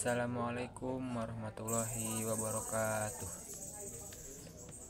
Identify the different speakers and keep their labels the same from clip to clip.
Speaker 1: Assalamualaikum warahmatullahi wabarakatuh.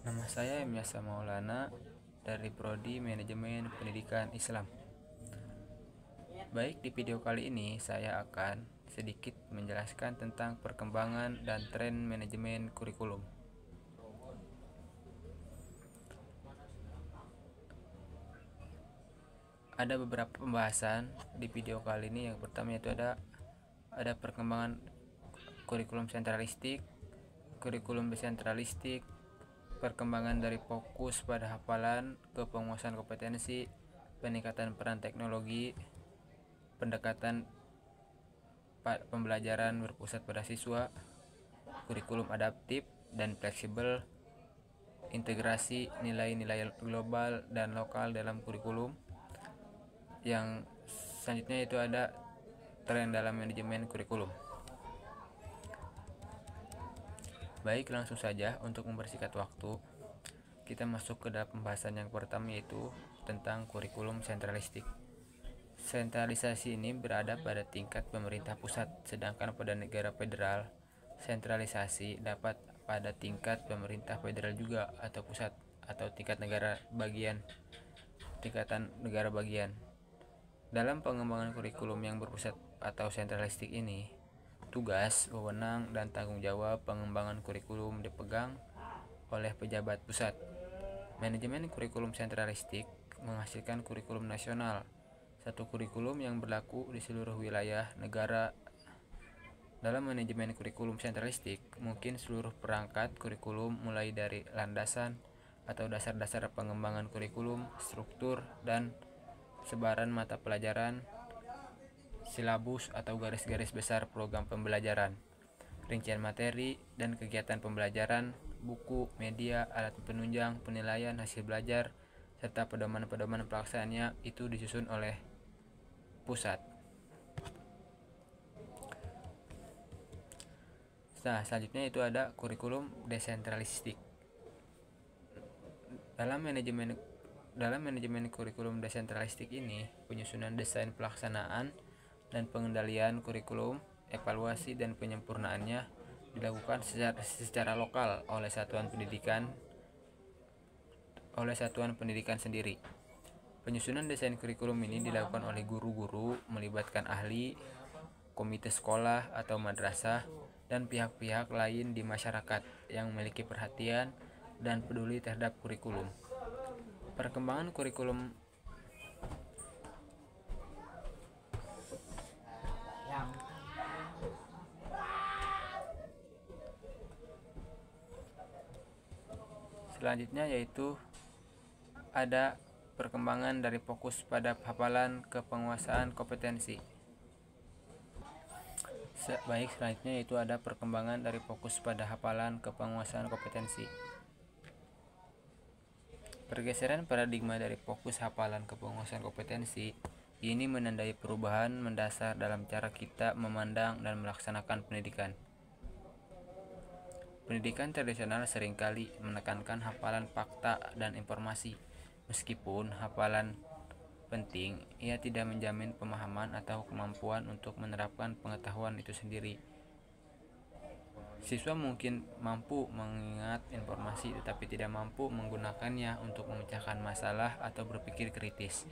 Speaker 1: Nama saya Emyasa Maulana dari Prodi Manajemen Pendidikan Islam. Baik, di video kali ini saya akan sedikit menjelaskan tentang perkembangan dan tren manajemen kurikulum. Ada beberapa pembahasan di video kali ini. Yang pertama yaitu ada perkembangan kurikulum sentralistik, kurikulum desentralistik, perkembangan dari fokus pada hafalan ke penguasaan kompetensi, peningkatan peran teknologi, pendekatan pembelajaran berpusat pada siswa, kurikulum adaptif dan fleksibel, integrasi nilai-nilai global dan lokal dalam kurikulum. Yang selanjutnya itu ada tren dalam manajemen kurikulum. Baik, langsung saja untuk mempersingkat waktu, kita masuk ke dalam pembahasan yang pertama, yaitu tentang kurikulum sentralistik. Sentralisasi ini berada pada tingkat pemerintah pusat, sedangkan pada negara federal, sentralisasi dapat pada tingkat pemerintah federal juga atau pusat atau tingkatan negara bagian. Dalam pengembangan kurikulum yang berpusat atau sentralistik ini, tugas, wewenang, dan tanggung jawab pengembangan kurikulum dipegang oleh pejabat pusat. Manajemen kurikulum sentralistik menghasilkan kurikulum nasional, satu kurikulum yang berlaku di seluruh wilayah negara. Dalam manajemen kurikulum sentralistik, mungkin seluruh perangkat kurikulum mulai dari landasan atau dasar-dasar pengembangan kurikulum, struktur dan sebaran mata pelajaran, silabus atau garis-garis besar program pembelajaran, rincian materi dan kegiatan pembelajaran, buku, media, alat penunjang, penilaian hasil belajar, serta pedoman-pedoman pelaksanaannya itu disusun oleh pusat. Nah, selanjutnya itu ada kurikulum desentralistik. Dalam manajemen kurikulum desentralistik ini, penyusunan desain pelaksanaan dan pengendalian kurikulum, evaluasi dan penyempurnaannya dilakukan secara lokal oleh satuan pendidikan sendiri. Penyusunan desain kurikulum ini dilakukan oleh guru-guru, melibatkan ahli, komite sekolah atau madrasah, dan pihak-pihak lain di masyarakat yang memiliki perhatian dan peduli terhadap kurikulum. Perkembangan kurikulum selanjutnya yaitu ada perkembangan dari fokus pada hafalan ke penguasaan kompetensi. Baik, selanjutnya yaitu ada perkembangan dari fokus pada hafalan ke penguasaan kompetensi. Pergeseran paradigma dari fokus hafalan ke penguasaan kompetensi ini menandai perubahan mendasar dalam cara kita memandang dan melaksanakan pendidikan. Pendidikan tradisional seringkali menekankan hafalan fakta dan informasi. Meskipun hafalan penting, ia tidak menjamin pemahaman atau kemampuan untuk menerapkan pengetahuan itu sendiri. Siswa mungkin mampu mengingat informasi tetapi tidak mampu menggunakannya untuk memecahkan masalah atau berpikir kritis.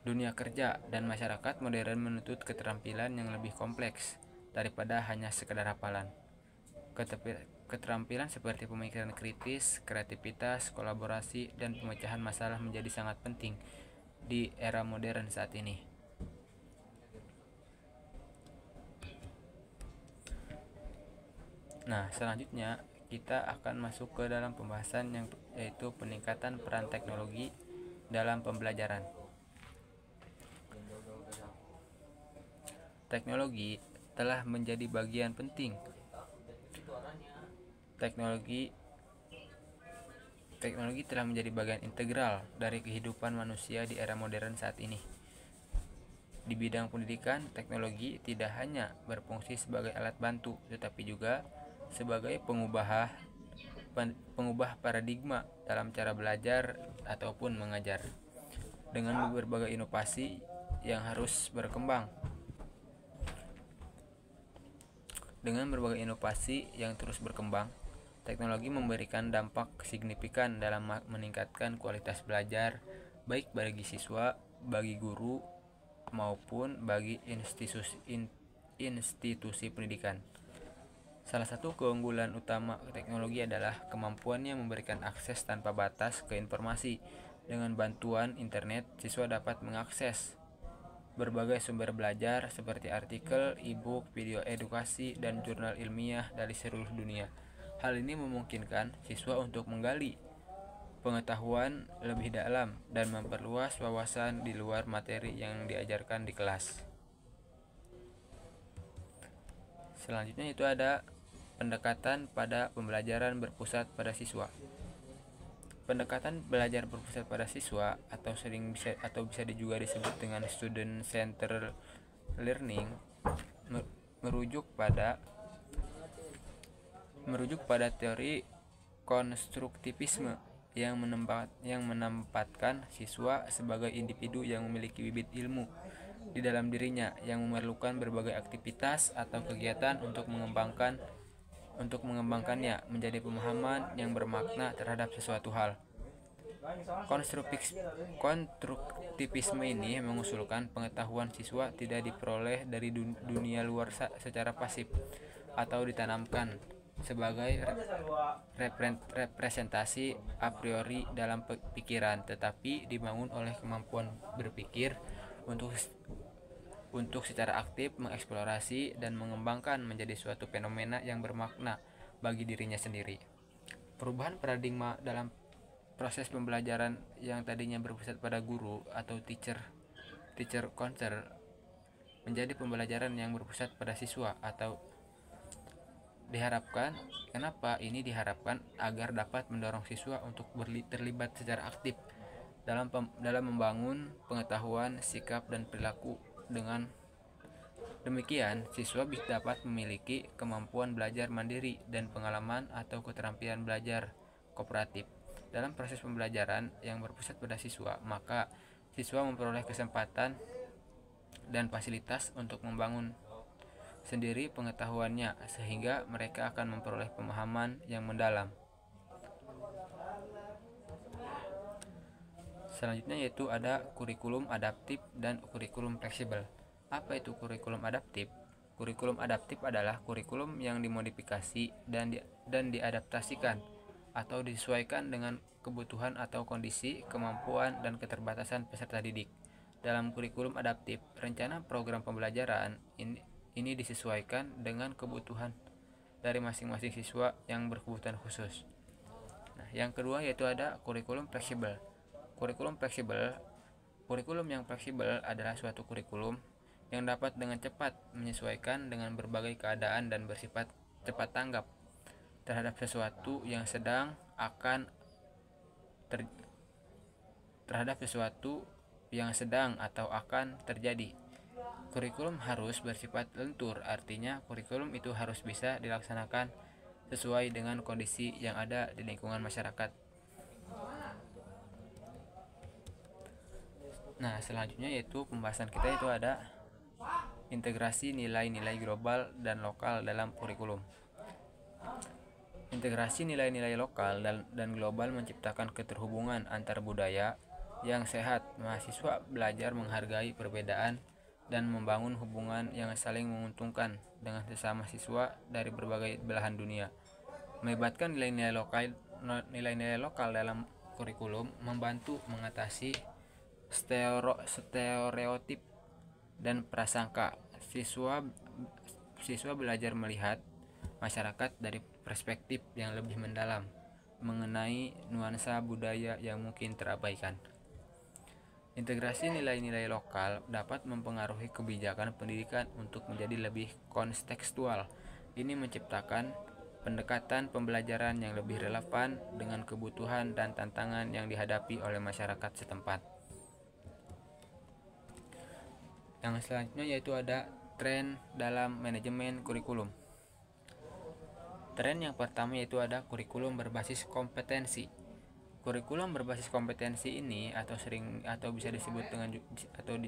Speaker 1: Dunia kerja dan masyarakat modern menuntut keterampilan yang lebih kompleks daripada hanya sekedar hafalan. Keterampilan seperti pemikiran kritis, kreativitas, kolaborasi, dan pemecahan masalah menjadi sangat penting di era modern saat ini. Nah, selanjutnya kita akan masuk ke dalam pembahasan yaitu peningkatan peran teknologi dalam pembelajaran. Teknologi telah menjadi bagian penting. Teknologi telah menjadi bagian integral dari kehidupan manusia di era modern saat ini. Di bidang pendidikan, teknologi tidak hanya berfungsi sebagai alat bantu, tetapi juga sebagai pengubah paradigma dalam cara belajar ataupun mengajar. Dengan berbagai inovasi yang harus berkembang, Dengan berbagai inovasi yang terus berkembang, teknologi memberikan dampak signifikan dalam meningkatkan kualitas belajar, baik bagi siswa, bagi guru, maupun bagi institusi pendidikan. Salah satu keunggulan utama teknologi adalah kemampuannya memberikan akses tanpa batas ke informasi. Dengan bantuan internet, siswa dapat mengakses berbagai sumber belajar seperti artikel, e-book, video edukasi, dan jurnal ilmiah dari seluruh dunia. Hal ini memungkinkan siswa untuk menggali pengetahuan lebih dalam dan memperluas wawasan di luar materi yang diajarkan di kelas. Selanjutnya itu ada pendekatan pada pembelajaran berpusat pada siswa. Pendekatan belajar berpusat pada siswa atau bisa juga disebut dengan student centered learning merujuk pada teori konstruktivisme yang menempatkan siswa sebagai individu yang memiliki bibit ilmu di dalam dirinya yang memerlukan berbagai aktivitas atau kegiatan untuk mengembangkannya menjadi pemahaman yang bermakna terhadap sesuatu hal. Konstruktivisme ini mengusulkan pengetahuan siswa tidak diperoleh dari dunia luar secara pasif atau ditanamkan sebagai representasi a priori dalam pikiran, tetapi dibangun oleh kemampuan berpikir untuk secara aktif mengeksplorasi dan mengembangkan menjadi suatu fenomena yang bermakna bagi dirinya sendiri. Perubahan paradigma dalam proses pembelajaran yang tadinya berpusat pada guru atau teacher concern menjadi pembelajaran yang berpusat pada siswa atau diharapkan agar dapat mendorong siswa untuk terlibat secara aktif dalam membangun pengetahuan, sikap, dan perilaku. Dengan demikian, siswa dapat memiliki kemampuan belajar mandiri dan pengalaman atau keterampilan belajar kooperatif. Dalam proses pembelajaran yang berpusat pada siswa, maka siswa memperoleh kesempatan dan fasilitas untuk membangun sendiri pengetahuannya, sehingga mereka akan memperoleh pemahaman yang mendalam. Selanjutnya yaitu ada kurikulum adaptif dan kurikulum fleksibel. Apa itu kurikulum adaptif? Kurikulum adaptif adalah kurikulum yang dimodifikasi dan diadaptasikan atau disesuaikan dengan kebutuhan atau kondisi, kemampuan, dan keterbatasan peserta didik. Dalam kurikulum adaptif, rencana program pembelajaran ini disesuaikan dengan kebutuhan dari masing-masing siswa yang berkebutuhan khusus. Nah, yang kedua yaitu ada kurikulum fleksibel. Kurikulum yang fleksibel adalah suatu kurikulum yang dapat dengan cepat menyesuaikan dengan berbagai keadaan dan bersifat cepat tanggap terhadap sesuatu yang sedang atau akan terjadi. Kurikulum harus bersifat lentur, artinya kurikulum itu harus bisa dilaksanakan sesuai dengan kondisi yang ada di lingkungan masyarakat. Nah, selanjutnya yaitu pembahasan kita itu ada integrasi nilai-nilai global dan lokal dalam kurikulum. Integrasi nilai-nilai lokal dan global menciptakan keterhubungan antar budaya yang sehat. Mahasiswa belajar menghargai perbedaan dan membangun hubungan yang saling menguntungkan dengan sesama siswa dari berbagai belahan dunia. Melibatkan nilai-nilai lokal dalam kurikulum membantu mengatasi stereotip dan prasangka. Siswa belajar melihat masyarakat dari perspektif yang lebih mendalam mengenai nuansa budaya yang mungkin terabaikan. Integrasi nilai-nilai lokal dapat mempengaruhi kebijakan pendidikan untuk menjadi lebih kontekstual. Ini menciptakan pendekatan pembelajaran yang lebih relevan dengan kebutuhan dan tantangan yang dihadapi oleh masyarakat setempat. Yang selanjutnya yaitu ada tren dalam manajemen kurikulum. Tren yang pertama yaitu ada kurikulum berbasis kompetensi. Kurikulum berbasis kompetensi ini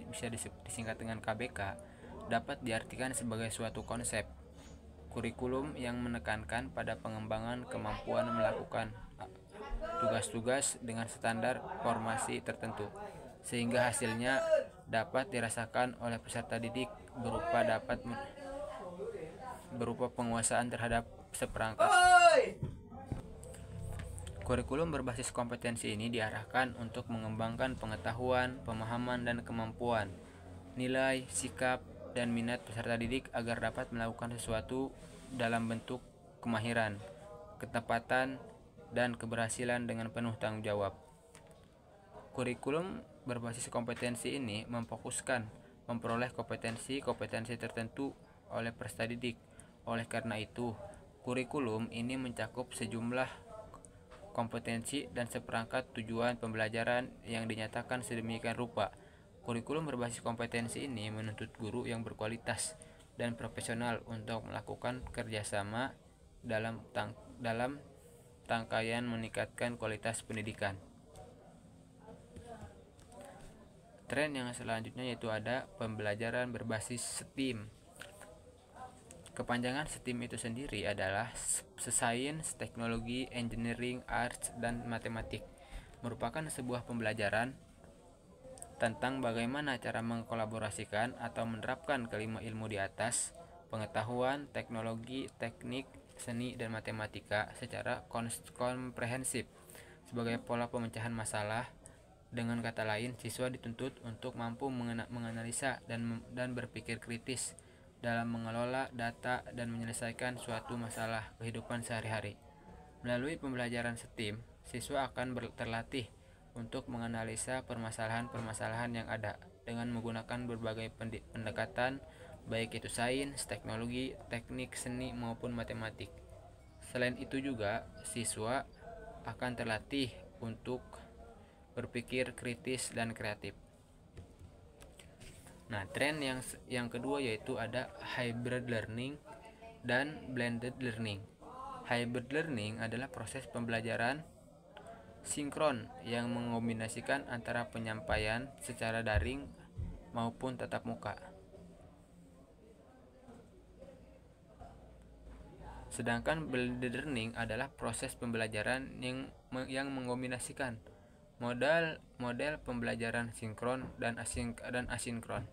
Speaker 1: bisa disingkat dengan KBK dapat diartikan sebagai suatu konsep kurikulum yang menekankan pada pengembangan kemampuan melakukan tugas-tugas dengan standar formasi tertentu, sehingga hasilnya dapat dirasakan oleh peserta didik berupa penguasaan terhadap seperangkat. Kurikulum berbasis kompetensi ini diarahkan untuk mengembangkan pengetahuan, pemahaman, dan kemampuan, nilai, sikap, dan minat peserta didik agar dapat melakukan sesuatu dalam bentuk kemahiran, ketepatan, dan keberhasilan dengan penuh tanggung jawab. Kurikulum berbasis kompetensi ini memfokuskan memperoleh kompetensi-kompetensi tertentu oleh peserta didik. Oleh karena itu, kurikulum ini mencakup sejumlah kompetensi dan seperangkat tujuan pembelajaran yang dinyatakan sedemikian rupa. Kurikulum berbasis kompetensi ini menuntut guru yang berkualitas dan profesional untuk melakukan kerjasama dalam rangkaian meningkatkan kualitas pendidikan. Tren yang selanjutnya yaitu ada pembelajaran berbasis STEAM. Kepanjangan STEAM itu sendiri adalah Science, Teknologi, Engineering, Arts, dan Matematik. Merupakan sebuah pembelajaran tentang bagaimana cara mengkolaborasikan atau menerapkan kelima ilmu di atas, pengetahuan, teknologi, teknik, seni, dan matematika secara komprehensif sebagai pola pemecahan masalah. Dengan kata lain, siswa dituntut untuk mampu menganalisa dan berpikir kritis dalam mengelola data dan menyelesaikan suatu masalah kehidupan sehari-hari. Melalui pembelajaran STEAM, siswa akan terlatih untuk menganalisa permasalahan-permasalahan yang ada dengan menggunakan berbagai pendekatan, baik itu sains, teknologi, teknik, seni, maupun matematik. Selain itu juga, siswa akan terlatih untuk berpikir kritis dan kreatif. Nah, tren yang kedua yaitu ada hybrid learning dan blended learning. Hybrid learning adalah proses pembelajaran sinkron yang mengombinasikan antara penyampaian secara daring maupun tatap muka. Sedangkan blended learning adalah proses pembelajaran yang mengombinasikan model pembelajaran sinkron dan asinkron.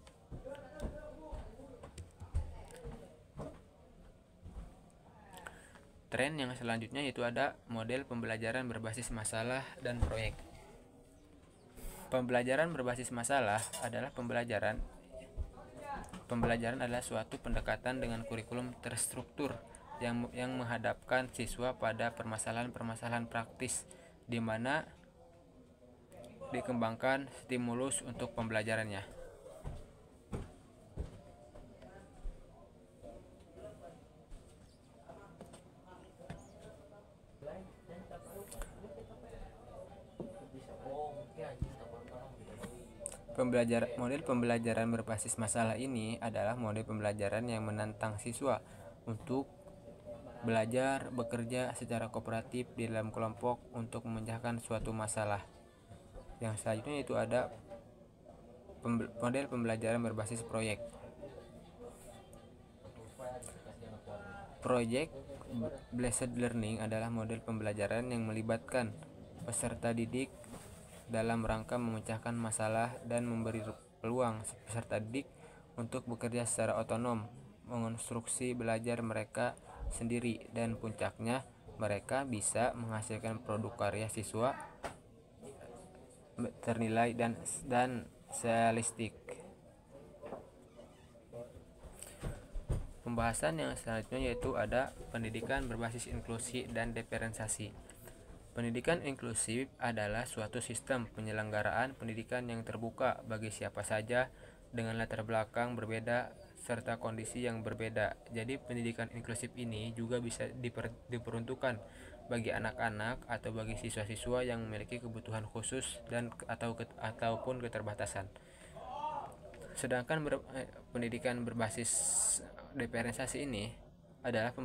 Speaker 1: Tren yang selanjutnya yaitu ada model pembelajaran berbasis masalah dan proyek. Pembelajaran berbasis masalah adalah pembelajaran adalah suatu pendekatan dengan kurikulum terstruktur yang menghadapkan siswa pada permasalahan-permasalahan praktis di mana dikembangkan stimulus untuk pembelajarannya. Model pembelajaran berbasis masalah ini adalah model pembelajaran yang menantang siswa untuk belajar bekerja secara kooperatif di dalam kelompok untuk memecahkan suatu masalah. Yang selanjutnya itu ada model pembelajaran berbasis proyek. Project based learning adalah model pembelajaran yang melibatkan peserta didik dalam rangka memecahkan masalah dan memberi peluang peserta didik untuk bekerja secara otonom, mengonstruksi belajar mereka sendiri, dan puncaknya mereka bisa menghasilkan produk karya siswa ternilai dan realistik. Pembahasan yang selanjutnya yaitu ada pendidikan berbasis inklusi dan diferensiasi. Pendidikan inklusif adalah suatu sistem penyelenggaraan pendidikan yang terbuka bagi siapa saja dengan latar belakang berbeda serta kondisi yang berbeda. Jadi pendidikan inklusif ini juga bisa diperuntukkan bagi anak-anak atau bagi siswa-siswa yang memiliki kebutuhan khusus ataupun keterbatasan. Sedangkan pendidikan berbasis diferensiasi ini adalah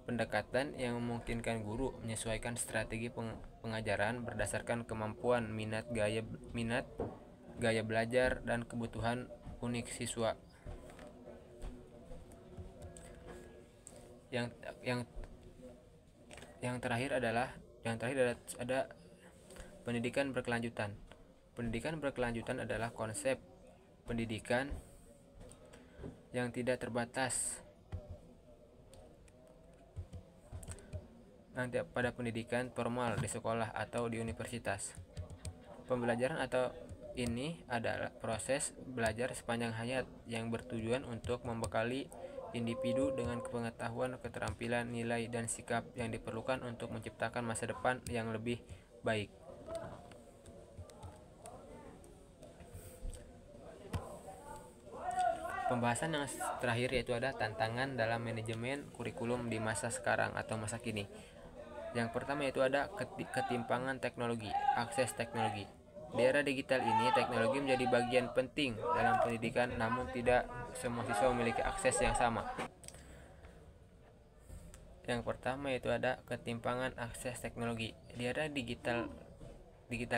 Speaker 1: pendekatan yang memungkinkan guru menyesuaikan strategi pengajaran berdasarkan kemampuan, minat, gaya belajar, dan kebutuhan unik siswa. Yang yang yang terakhir adalah ada pendidikan berkelanjutan. Pendidikan berkelanjutan adalah konsep pendidikan yang tidak terbatas nanti pada pendidikan formal di sekolah atau di universitas. Pembelajaran atau ini adalah proses belajar sepanjang hayat yang bertujuan untuk membekali individu dengan pengetahuan, keterampilan, nilai, dan sikap yang diperlukan untuk menciptakan masa depan yang lebih baik. Pembahasan yang terakhir yaitu ada tantangan dalam manajemen kurikulum di masa sekarang atau masa kini. Yang pertama yaitu ada ketimpangan teknologi, akses teknologi. Di era digital ini, teknologi menjadi bagian penting dalam pendidikan, namun tidak semua siswa memiliki akses yang sama. Yang pertama yaitu ada ketimpangan akses teknologi. Di era digital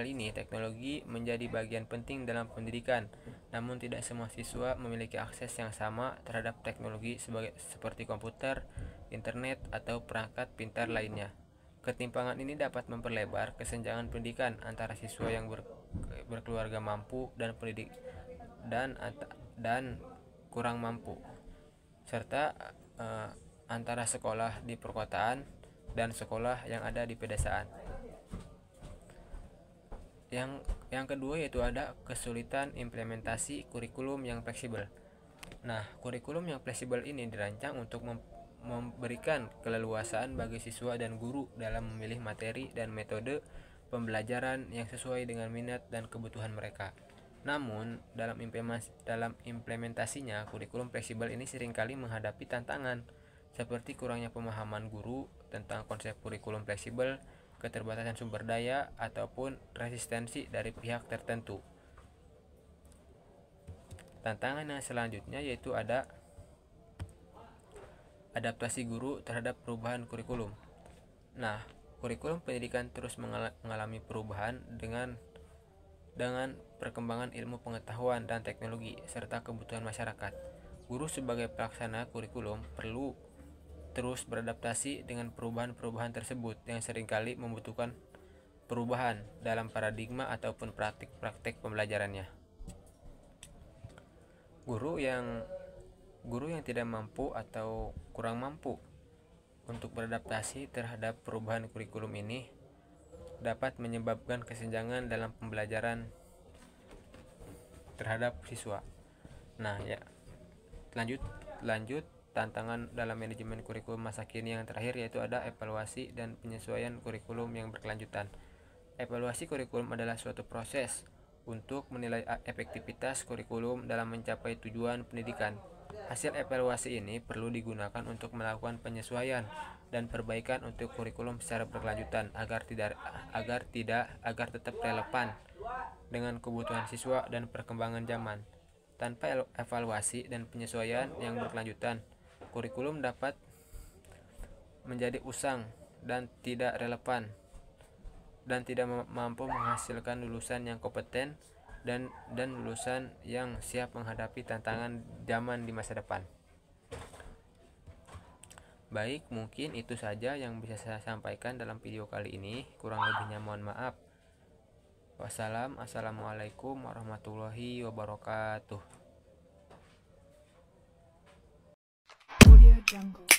Speaker 1: ini, teknologi menjadi bagian penting dalam pendidikan, namun tidak semua siswa memiliki akses yang sama terhadap teknologi seperti komputer, internet, atau perangkat pintar lainnya. Ketimpangan ini dapat memperlebar kesenjangan pendidikan antara siswa yang berkeluarga mampu dan kurang mampu, serta antara sekolah di perkotaan dan sekolah yang ada di pedesaan. Yang kedua yaitu ada kesulitan implementasi kurikulum yang fleksibel. Nah, kurikulum yang fleksibel ini dirancang untuk memberikan keleluasaan bagi siswa dan guru dalam memilih materi dan metode pembelajaran yang sesuai dengan minat dan kebutuhan mereka. Namun, dalam implementasinya, kurikulum fleksibel ini seringkali menghadapi tantangan seperti kurangnya pemahaman guru tentang konsep kurikulum fleksibel, keterbatasan sumber daya, ataupun resistensi dari pihak tertentu. Tantangan yang selanjutnya yaitu ada adaptasi guru terhadap perubahan kurikulum. Nah, kurikulum pendidikan terus mengalami perubahan dengan perkembangan ilmu pengetahuan dan teknologi serta kebutuhan masyarakat. Guru sebagai pelaksana kurikulum perlu terus beradaptasi dengan perubahan-perubahan tersebut yang seringkali membutuhkan perubahan dalam paradigma ataupun praktik-praktik pembelajarannya. Guru yang tidak mampu atau kurang mampu untuk beradaptasi terhadap perubahan kurikulum ini dapat menyebabkan kesenjangan dalam pembelajaran terhadap siswa. Nah, ya. Lanjut tantangan dalam manajemen kurikulum masa kini yang terakhir yaitu ada evaluasi dan penyesuaian kurikulum yang berkelanjutan. Evaluasi kurikulum adalah suatu proses untuk menilai efektivitas kurikulum dalam mencapai tujuan pendidikan. Hasil evaluasi ini perlu digunakan untuk melakukan penyesuaian dan perbaikan untuk kurikulum secara berkelanjutan agar tetap relevan dengan kebutuhan siswa dan perkembangan zaman. Tanpa evaluasi dan penyesuaian yang berkelanjutan, kurikulum dapat menjadi usang dan tidak relevan dan tidak mampu menghasilkan lulusan yang kompeten dan lulusan yang siap menghadapi tantangan zaman di masa depan. Baik, mungkin itu saja yang bisa saya sampaikan dalam video kali ini. Kurang lebihnya mohon maaf. Wassalamualaikum warahmatullahi wabarakatuh.
Speaker 2: Audio Jungle.